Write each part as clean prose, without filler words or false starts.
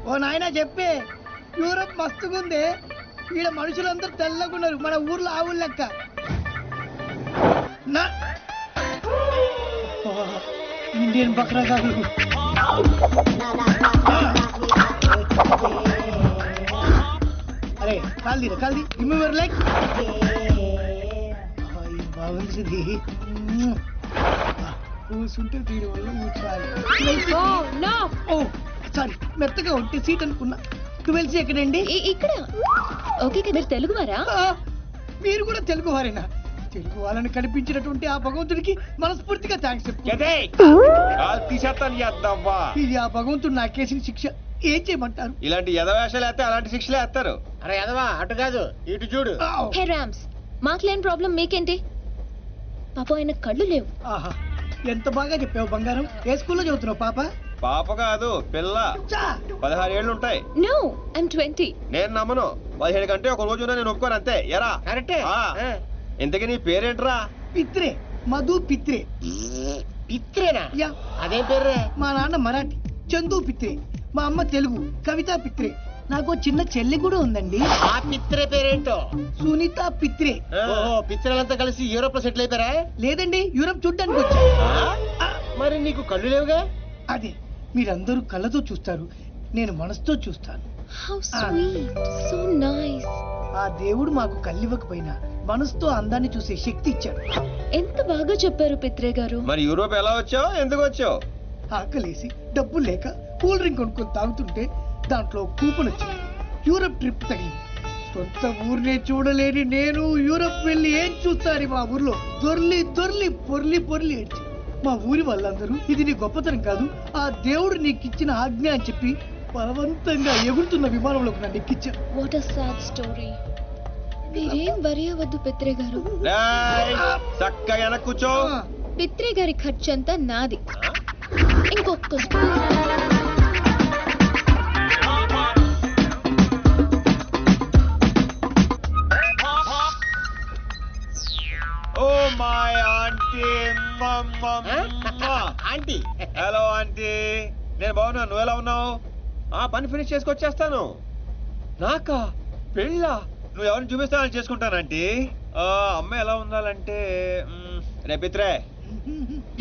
ఓ నాయనా చెప్పే, యూరప్ మస్తుగుంది. ఈడ మనుషులందరూ తెల్లగున్నారు, మన ఊర్లో ఆవులు లెక్క. ఇండియన్ బక్రా కాదు. అరే కాల్దీరా కాల్ది, రిమూవర్ లైక్ బాగుంది. కూర్చుంటే దీని వల్ల సారీ మెత్తగా ఉంటే సీట్ అనుకున్నా. 12 ఎక్కడండి? ఇక్కడ. ఓకే కదా, మీరు తెలుగు వారా? మీరు కూడా తెలుగు వారేనా? తెలుగు వాళ్ళని కనిపించినటువంటి ఆ భగవంతుడికి మనస్ఫూర్తిగా థ్యాంక్స్ చెప్తాను. ఇది ఆ భగవంతుడు నాకేసిన శిక్ష. ఏం చేయమంటారు? ఇలాంటి ఎదవేషాలు వేస్తే అలాంటి శిక్షలే వేస్తారు. అరే ఎదవా, అటు కాదు ఇటు చూడు. హే రామ్స్, మాకులేని ప్రాబ్లం మీకేంటి? పాప ఆయన కళ్ళు లేవు. ఆహా, ఎంత బాగా చెప్పావు బంగారం. ఏ స్కూల్లో చదువుతున్నావు పాప? పాప కాదు, పిల్ల. 16 ఏళ్ళు ఉంటాయి. No, I'm 20. నేను నమ్మను. 17 కంటే ఒక రోజు నేను ఒప్పుకోను అంతే. ఎరా కరెక్టే. ఇంతకీ నీ పేరేంట్రా? పిత్రే, మధు పిత్రే. పిత్రేనా? యా. అదేం పేర్రే? మా నాన్న మరాఠీ, చందు పిత్రే. మా అమ్మ తెలుగు, కవిత పిత్రే. నాకు చిన్న చెల్లి కూడా ఉందండి. ఆ పిత్రే పేరేంటో? సునీత పిత్రే. ఓహో, పిత్రలంతా కలిసి యూరోప్ లో సెటిల్ అయిపోయారా? లేదండి, యూరప్ చూడ్డానికి వచ్చా. మరి నీకు కళ్ళు లేవుగా? అదే, మీరందరూ కళ్ళతో చూస్తారు, నేను మనసుతో చూస్తాను. How sweet, so nice. ఆ దేవుడు మాకు కళ్ళివ్వకపోయినా మనసుతో అందాన్ని చూసే శక్తి ఇచ్చాడు. ఎంత బాగా చెప్పారు పిత్రే గారు. మరి యూరోప్ ఎలా వచ్చావు, ఎందుకు వచ్చావు? ఆకలేసి డబ్బులు లేక కూల్ డ్రింక్ కొనుక్కొని తాగుతుంటే దాంట్లో కూపన్ వచ్చింది. యూరప్ ట్రిప్ తగిలింది. సొంత ఊరినే చూడలేని నేను యూరప్ వెళ్ళి ఏం చూస్తాను? మా ఊర్లో దొర్లి దొర్లి పొర్లి పొర్లి ఏడ్చి మా ఊరి వాళ్ళందరూ ఇది నీ గొప్పతనం కాదు, ఆ దేవుడు నీకు ఇచ్చిన ఆజ్ఞ అని చెప్పి బలవంతంగా ఎగురుతున్న విమానంలోకి నన్ను ఎక్కించారు. What a sad story. మీరేం వరి అవ్వద్దు పిత్రే గారు. చక్కగా వెనక్కి కూర్చో. పిత్రే గారి ఖర్చు అంతా నాది. ఇంకొక oh my aunty. Aunty. Hello aunty, నేను బాగున్నాను. నువ్వు ఎలా ఉన్నావు? పని ఫినిష్ చేసుకొచ్చేస్తాను. నాకా పెళ్ళ? నువ్వు ఎవరిని చూపిస్తానని చేసుకుంటాను ఆంటీ. అమ్మాయి ఎలా ఉండాలంటే రే పిత్రే,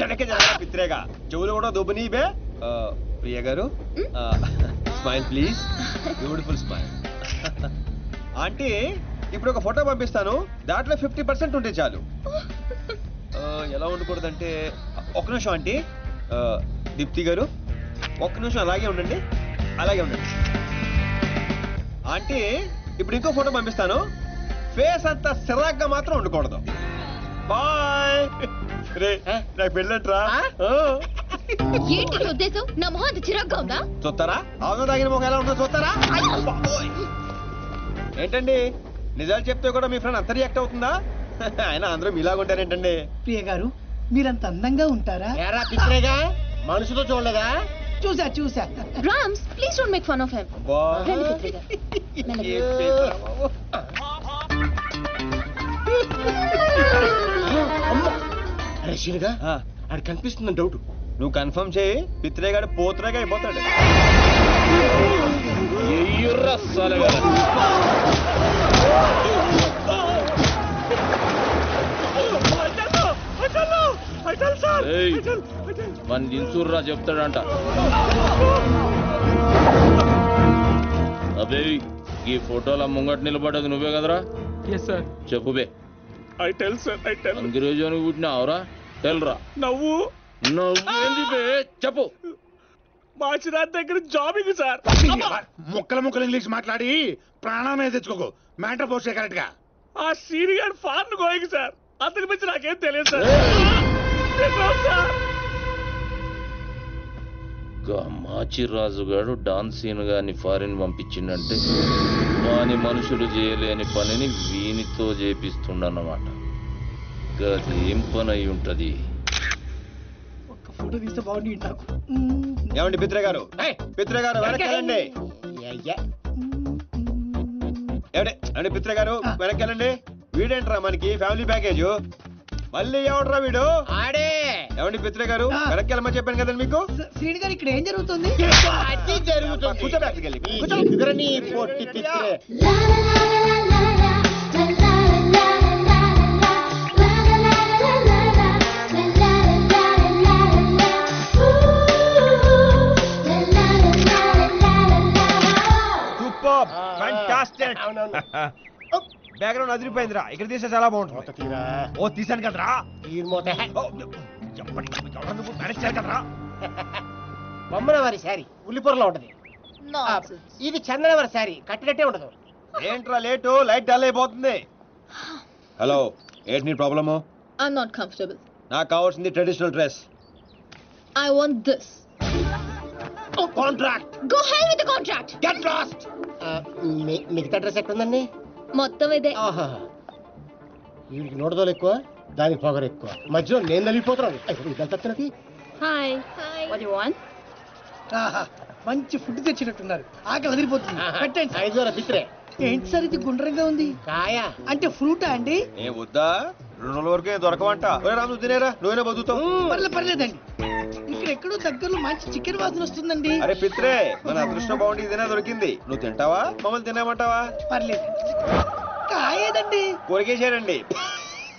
జనకే జన పిత్రేగా చెవులు కూడా దుబ్బునీవే. ప్రియ గారు, smile please, beautiful smile. Aunty, ఇప్పుడు ఒక ఫోటో పంపిస్తాను, దాంట్లో 50% ఉంటే చాలు. ఎలా ఉండకూడదంటే ఒక్క నిమిషం ఆంటీ. దీప్తి గారు, ఒక్క నిమిషం అలాగే ఉండండి, అలాగే ఉండండి. ఆంటీ, ఇప్పుడు ఇంకో ఫోటో పంపిస్తాను, ఫేస్ అంతా సిరాగ్గా మాత్రం ఉండకూడదు. బాయ్. రే, నాకు పెళ్ళంట్రా. ఏంటి ఉద్దేశం? నా మొహం అంత చిరాగ్గా ఉందా? చూస్తారా? అవును, తాగిన మొహం ఎలా ఉందో చూస్తారా? ఏంటండి, నిజాలు చెప్తే కూడా మీ ఫ్రెండ్ అంత రియాక్ట్ అవుతుందా? ఆయన అందరూ మీలాగుంటారేంటండి? ప్రియ గారు, మీరంత అందంగా ఉంటారా? ఎరా పిత్రేగా, మనసుతో చూడలేదా? చూసా చూసా. Rams, please don't make fun of him. రండి పిత్రే గారు. అరే శీనుగా, అది కనిపిస్తుందని డౌట్. నువ్వు కన్ఫర్మ్ చేయి, పిత్రేగాడు పోత్రేగా అయిపోతాడు. మన ఇన్సూర్రా చెప్తాడంట. అబే, ఈ ఫోటోల ముంగట నిలబడ్డది నువ్వే కదరా? చెప్పుబే. అంగ్రేజోని పుట్టినావురా? తెల్రా. నవ్వేంది బే? చెప్పు. మాచిరాజ్ దగ్గర జాబింగ్ సార్. ముక్కలు ఇంగ్లీష్ మాట్లాడి ప్రాణమే తెచ్చుకోకు. మ్యాటర్ పోస్టే కరెక్ట్ గా. ఆ సీనియర్ ఫారెన్ గోయింగ్ సార్. అతని గురించి నాకేం తెలియదు సార్. మాచిరాజు గారు డాన్సీన్ గాని ఫారిన్ పంపించిండంటే వాని మనుషులు చేయలేని పనిని వీనితో చేపిస్తుండన్నమాట. గదేం పని అయి ఉంటది? ఫోటో తీస్తే బాగుంది నాకు. ఏమండి పిత్రే గారు, పిత్రే గారు వెనక్కెళ్ళండి. ఏమండి పిత్రే గారు వెనక్కెళ్ళండి. వీడేంట్రా మనకి ఫ్యామిలీ ప్యాకేజ్. మళ్ళీ ఎవడరా వీడు? ఆడే ఏమండి పిత్రే గారు, ఆ. వెనక్కి వెళ్ళమని చెప్పాను కదండి మీకు. శ్రీని గారు ఇక్కడ ఏం జరుగుతుంది? అది జరుగుతుంది. కూర్చో బ్యాగ్కి వెళ్ళి. ఈ కూర్చో. ఎదురని పొట్టి పిచ్చిరే. Super, fantastic. అవునవును. బ్యాక్గ్రౌండ్ అదిరిపోయిందిరా. ఇక్కడ తీస్తే చాలా బాగుంటుంది. మూత తీరా. ఓ తీసాను కదరా. తీరు మూత. ఓ, ఎప్పటికీ ఎవరన్నా నువ్వు మేనేజ్ చేయాలి కదరా. బొమ్మన వారి శారీ ఉల్లిపొరలో ఉంటది. ఇది చందన వారి శారీ కట్టినట్టే ఉండదు. ఏంట్రా లేటు? లైట్ డల్ అయిపోతుంది. హలో, ఏంటి నీ ప్రాబ్లము? I'm not comfortable. నాకు కావాల్సింది traditional dress. I want this. Contract. Go hell with the contract. Get lost. మిగతా డ్రెస్ ఎక్కడుందండి? మొత్తం ఇదే. ఆహా, వీడికి నోడదోలు ఎక్కువ, దానికి పొగరు ఎక్కువ. మధ్యలో నేను నలిగిపోతున్నాను. ఇదంతా hi hi. What do you want? ఆహా, మంచి ఫుడ్ తెచ్చినట్టున్నారు. ఆకలి అదిరిపోతుంది. పెట్టండి. 5 బిత్రే ఏంటి సార్ ఇది గుండ్రంగా ఉంది? కాయ. అంటే ఫ్రూటా అండి? ఏ వద్దా? 2 రోజుల వరకు దొరకవంట. రాము తినేరా, నువ్వేనా బతుకుతావు. పర్లేదండి. ఇక్కడ ఎక్కడో దగ్గరలో మంచి చికెన్ వాసన వస్తుందండి. అరే పిత్రే, మన అదృష్టం బాగుండి ఇదేనా దొరికింది. నువ్వు తింటావా, మమ్మల్ని తినేమంటావా? పర్లేదు. కాయేదండి. కొరికేసాడండి.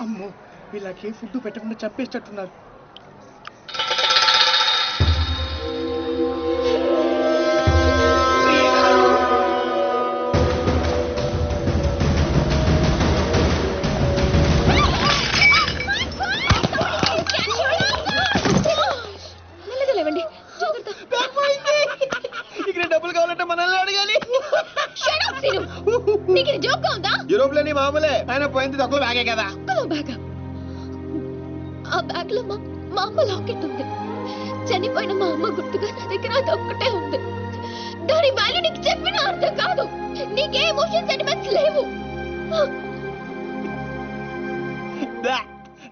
అమ్మో, వీళ్ళకి ఫుడ్ పెట్టకుండా చంపేసేటట్టున్నారు. మెల్లగా లేవండి, జాగ్రత్త. ఇక్కడ డబ్బులు కావాలంటే మనల్ని అడగాలి. Shut up, Sinu. నీకు ఇది జోక్గా ఉందా? యూరోప్ లోని మామూలే. ఆయన పోయింది తక్కువ బ్యాగే కదా. ఒక్కలో బ్యాగ్. ఆ బ్యాగ్ లో మా అమ్మ లాకెట్ ఉంది. చనిపోయిన మా అమ్మ గుర్తుగా నా దగ్గర అదొక్కటే ఉంది. దాని వాల్యూ నీకు చెప్పిన అర్థం కాదు. నీకే ఎమోషన్ సెంటిమెంట్స్ లేవు.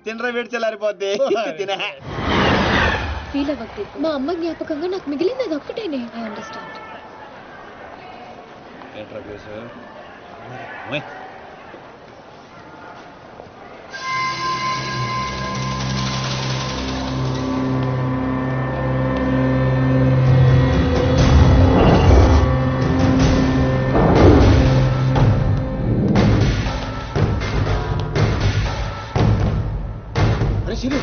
తినరా, వేడి చల్లారిపోద్ది. తినే. ఫీల్ అవ్వద్దు. మా అమ్మ జ్ఞాపకంగా నాకు మిగిలింది అదొక్కటేనే. I understand. ఏంట్రా కేసు? అరే Shiru,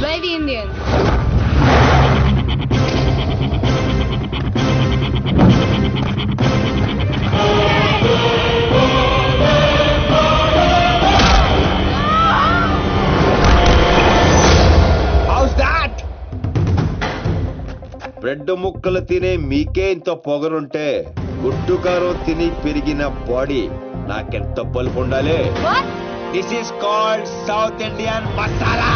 Where the Indians? How's that? Bread ముక్కలు తినే మీకే ఇంత పొగరుంటే గుడ్డు కారం తిని పెరిగిన బాడీ నాకెంత బలుపు ఉండాలి. What? This is called south Indian masala.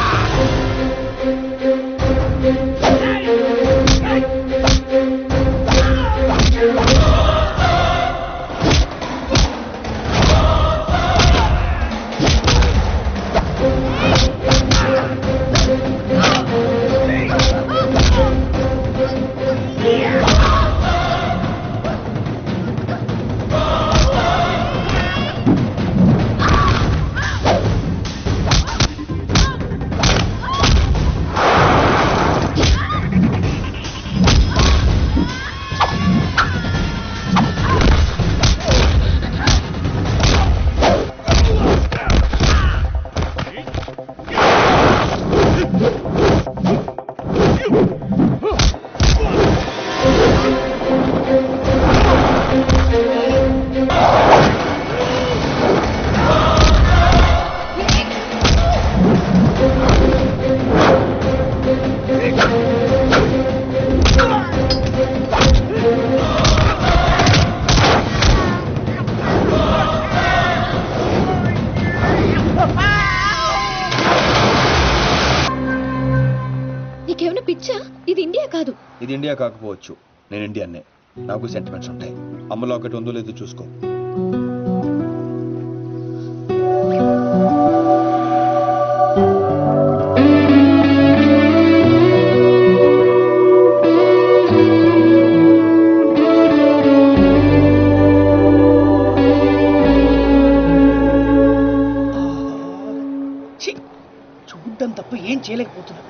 ఇది ఇండియా కాకపోవచ్చు, నేను ఇండియన్నే. నాకు సెంటిమెంట్స్ ఉంటాయి. అమ్మలో ఒకటి ఉందో లేదో చూసుకో. ఛీ! చూడ్డం తప్ప ఏం చేయలేకపోతున్నా.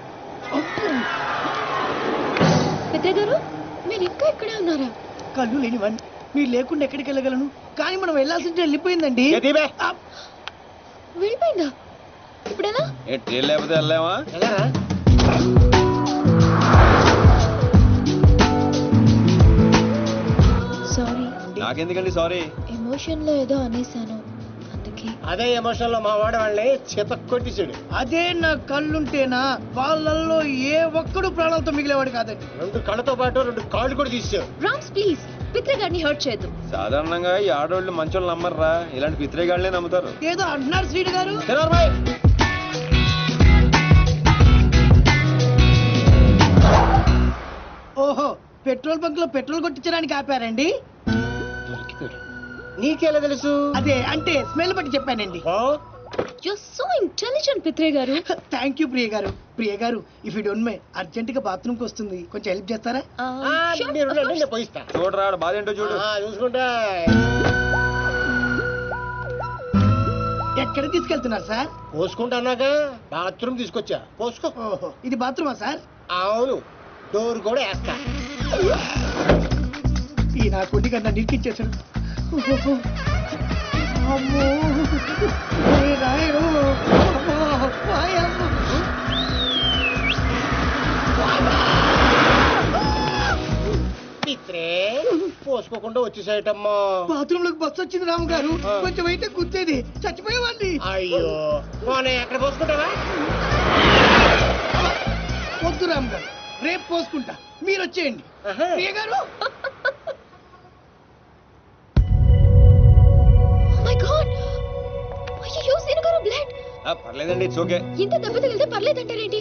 పెద్ద గారు మీరు ఇంకా ఇక్కడే ఉన్నారా? కళ్ళు లేనివన్ మీరు లేకుండా ఎక్కడికి వెళ్ళగలను? కానీ మనం వెళ్ళాల్సింది వెళ్ళిపోయిందండి. ఎదిబే. ఆ, వెళ్ళిపోయిందా? ఇప్పుడేనా? ఏ ట్రైన్ లేకపోతే వెళ్ళామా? ఎలారా? Sorry, నాకెందుకండి sorry? ఎమోషన్ లో ఏదో అనేసాను, అందుకే. అదే ఎమోషన్ లో మా వాడు వాళ్ళని చేత కొట్టించాడు. అదే నా కళ్ళుంటేనా వాళ్ళల్లో ఏ ఒక్కడు ప్రాణాలతో మిగిలేవాడు కాదండి. 2 కళ్ళతో పాటు 2 కాళ్ళు కూడా తీసాడు. రామ్స్ ప్లీజ్, పిత్ర గారిని హర్ట్ చేయొద్దు. సాధారణంగా ఈ ఆడవాళ్ళు మంచోళ్ళు నమ్మర్రా, ఇలాంటి పిత్రేగాళ్ళే నమ్ముతారు. ఏదో అన్నారు శ్రీను గారు. తినోర్మాయ్. ఓహో, పెట్రోల్ బంక్ లో పెట్రోల్ కొట్టించడానికి ఆపారండి. నీకెలా తెలుసు? అదే అంటే స్మెల్ బట్టి చెప్పానండి. ఆ? You're so intelligent, పిత్రే గారు. థ్యాంక్ యూ ప్రియ గారు. ప్రియ గారు, if you don't mind urgent గా బాత్రూమ్ కి వస్తుంది, కొంచెం హెల్ప్ చేస్తారా? ఆ, Sure, మీరు of ఉండండి, course. నేను పోయిస్తా. చూడరా ఆడ బాధ ఏంటో చూడు. చూసుకుంటా. ఎక్కడ తీసుకెళ్తున్నారు సార్? పోసుకుంటానాగా బాత్రూమ్ తీసుకొచ్చా. పోసుకో. ఓహో, ఇది బాత్రూమా సార్? అవును, డోర్ కూడా వేస్తా. ఈ నా కొద్ది కన్నా నిరికిచ్చేసాడు. ఓహో, అమ్మో, ఓయ్ రాయుడు, అమ్మో, వాయమ్మ. పిత్రే పోసుకోకుండా వచ్చేసాయటమ్మా. బాత్రూమ్ లోకి బస్సు వచ్చింది రాము గారు. కొంచెం అయితే గుర్తేది, చచ్చిపోయేవాడిని. అయ్యో, పోనీ ఎక్కడ పోసుకుంటావా? వద్దు రాము గారు, రేపు పోసుకుంటా, మీరు వచ్చేయండి. ఆహా. ప్రియ గారు, Oh my God! అయ్యో, సీను గారు బ్లడ్. పర్లేదండి, ఇట్స్ ఓకే. ఇంత దెబ్బ తగిలితే పర్లేదంటారేంటి?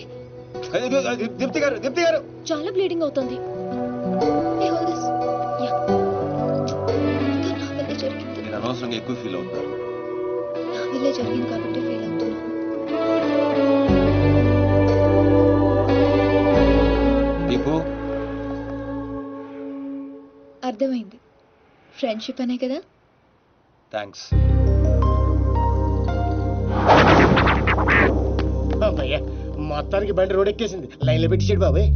దీప్తి గారు, దీప్తి గారు. చాలా బ్లీడింగ్ అవుతుంది. Hey, hold this. Yeah. ఇదంతా నా వల్లే జరిగింది. నేను అనవసరంగా ఎక్కువ ఫీల్ అవుతాను. నా వల్లే జరిగింది కాబట్టి ఫీల్ అవుతున్నాను. దీపు, అర్థమైంది. ఫ్రెండ్షిప్ అనే కదా. థ్యాంక్స్. అమ్మయ్య, మొత్తానికి బండి రోడ్ ఎక్కేసింది. లైన్లో పెట్టించాడు బాబాయ్.